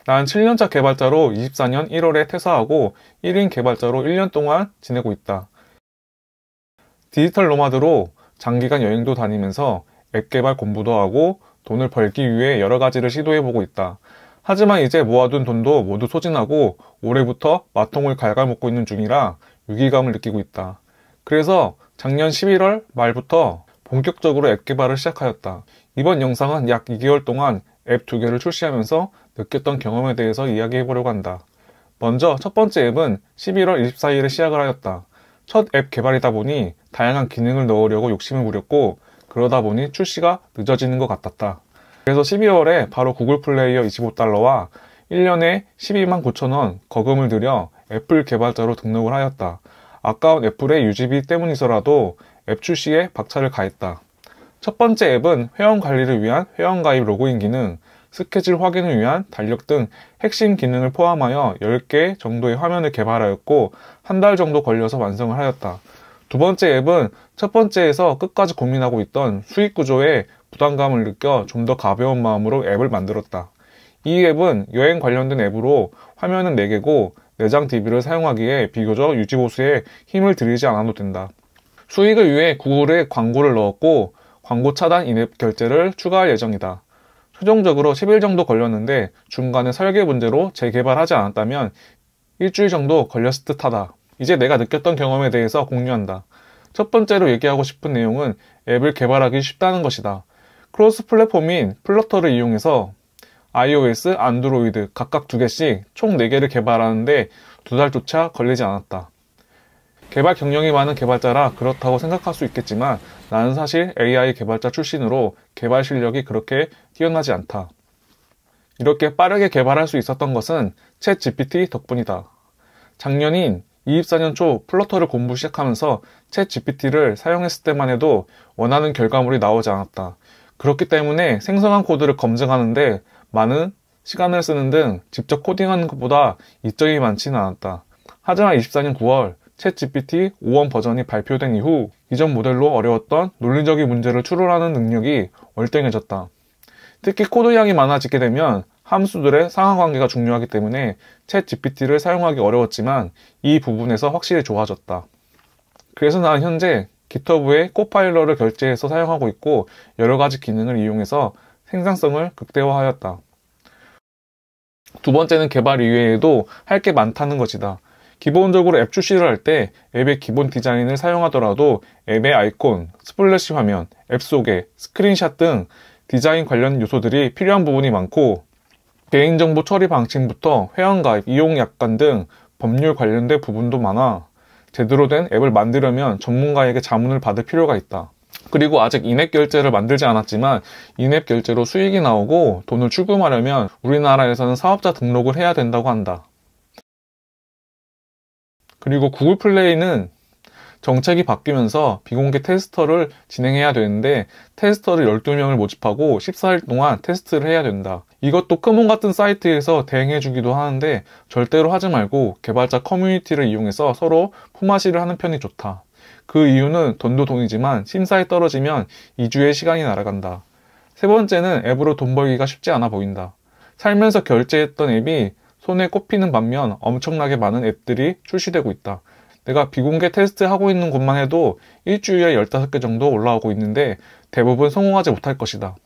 난 7년차 개발자로 24년 1월에 퇴사하고 1인 개발자로 1년 동안 지내고 있다. 디지털 노마드로 장기간 여행도 다니면서 앱 개발 공부도 하고 돈을 벌기 위해 여러 가지를 시도해보고 있다. 하지만 이제 모아둔 돈도 모두 소진하고 올해부터 마통을 갉아먹고 있는 중이라 위기감을 느끼고 있다. 그래서 작년 11월 말부터 본격적으로 앱 개발을 시작하였다. 이번 영상은 약 2개월 동안 앱 2개를 출시하면서 느꼈던 경험에 대해서 이야기해보려고 한다. 먼저 첫 번째 앱은 11월 24일에 시작을 하였다. 첫 앱 개발이다 보니 다양한 기능을 넣으려고 욕심을 부렸고 그러다 보니 출시가 늦어지는 것 같았다. 그래서 12월에 바로 구글 플레이어 $25와 1년에 12만 9천 원 거금을 들여 애플 개발자로 등록을 하였다. 아까운 애플의 유지비 때문이서라도 앱 출시에 박차를 가했다. 첫 번째 앱은 회원 관리를 위한 회원가입 로그인 기능, 스케줄 확인을 위한 달력 등 핵심 기능을 포함하여 10개 정도의 화면을 개발하였고 한 달 정도 걸려서 완성을 하였다. 두 번째 앱은 첫 번째에서 끝까지 고민하고 있던 수익 구조에 부담감을 느껴 좀 더 가벼운 마음으로 앱을 만들었다. 이 앱은 여행 관련된 앱으로 화면은 4개고 내장 DB를 사용하기에 비교적 유지보수에 힘을 들이지 않아도 된다. 수익을 위해 구글에 광고를 넣었고 광고 차단 인앱 결제를 추가할 예정이다. 최종적으로 10일 정도 걸렸는데 중간에 설계 문제로 재개발하지 않았다면 일주일 정도 걸렸을 듯하다. 이제 내가 느꼈던 경험에 대해서 공유한다. 첫 번째로 얘기하고 싶은 내용은 앱을 개발하기 쉽다는 것이다. 크로스 플랫폼인 플러터를 이용해서 iOS, 안드로이드 각각 2개씩 총 4개를 개발하는데 2달조차 걸리지 않았다. 개발 경력이 많은 개발자라 그렇다고 생각할 수 있겠지만 나는 사실 AI 개발자 출신으로 개발 실력이 그렇게 뛰어나지 않다. 이렇게 빠르게 개발할 수 있었던 것은 챗 GPT 덕분이다. 작년인 24년 초 플러터를 공부 시작하면서 챗 GPT를 사용했을 때만 해도 원하는 결과물이 나오지 않았다. 그렇기 때문에 생성한 코드를 검증하는데 많은 시간을 쓰는 등 직접 코딩하는 것보다 이점이 많지는 않았다. 하지만 24년 9월 챗 GPT 5원 버전이 발표된 이후 이전 모델로 어려웠던 논리적인 문제를 추론하는 능력이 월등해졌다. 특히 코드 양이 많아지게 되면 함수들의 상하관계가 중요하기 때문에 챗 GPT를 사용하기 어려웠지만 이 부분에서 확실히 좋아졌다. 그래서 나는 현재 GitHub에 코파일럿을 결제해서 사용하고 있고 여러 가지 기능을 이용해서 생산성을 극대화하였다. 두 번째는 개발 이외에도 할 게 많다는 것이다. 기본적으로 앱 출시를 할 때 앱의 기본 디자인을 사용하더라도 앱의 아이콘, 스플래시 화면, 앱 소개, 스크린샷 등 디자인 관련 요소들이 필요한 부분이 많고 개인정보 처리 방침부터 회원가입, 이용 약관 등 법률 관련된 부분도 많아 제대로 된 앱을 만들려면 전문가에게 자문을 받을 필요가 있다. 그리고 아직 인앱 결제를 만들지 않았지만 인앱 결제로 수익이 나오고 돈을 출금하려면 우리나라에서는 사업자 등록을 해야 된다고 한다. 그리고 구글 플레이는 정책이 바뀌면서 비공개 테스터를 진행해야 되는데 테스터를 12명을 모집하고 14일 동안 테스트를 해야 된다. 이것도 크몬 같은 사이트에서 대행해주기도 하는데 절대로 하지 말고 개발자 커뮤니티를 이용해서 서로 품앗이를 하는 편이 좋다. 그 이유는 돈도 돈이지만 심사에 떨어지면 2주의 시간이 날아간다. 세 번째는 앱으로 돈 벌기가 쉽지 않아 보인다. 살면서 결제했던 앱이 손에 꼽히는 반면 엄청나게 많은 앱들이 출시되고 있다. 내가 비공개 테스트 하고 있는 곳만 해도 일주일에 15개 정도 올라오고 있는데 대부분 성공하지 못할 것이다.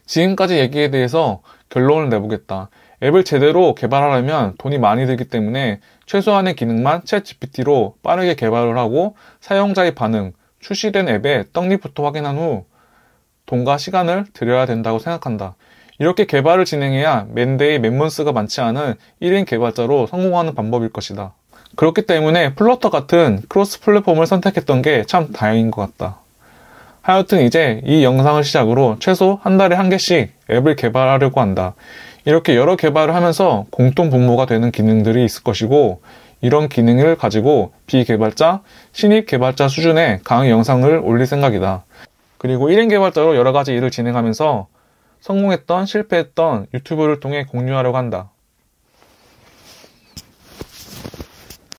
지금까지 얘기에 대해서 결론을 내보겠다. 앱을 제대로 개발하려면 돈이 많이 들기 때문에 최소한의 기능만 챗 GPT로 빠르게 개발을 하고 사용자의 반응, 출시된 앱의 떡잎부터 확인한 후 돈과 시간을 들여야 된다고 생각한다. 이렇게 개발을 진행해야 맨데이 맨먼스가 많지 않은 1인 개발자로 성공하는 방법일 것이다. 그렇기 때문에 플러터 같은 크로스 플랫폼을 선택했던 게 참 다행인 것 같다. 하여튼 이제 이 영상을 시작으로 최소 한 달에 1개씩 앱을 개발하려고 한다. 이렇게 여러 개발을 하면서 공통 분모가 되는 기능들이 있을 것이고 이런 기능을 가지고 비개발자, 신입 개발자 수준의 강의 영상을 올릴 생각이다. 그리고 1인 개발자로 여러 가지 일을 진행하면서 성공했던 실패했던 유튜브를 통해 공유하려고 한다.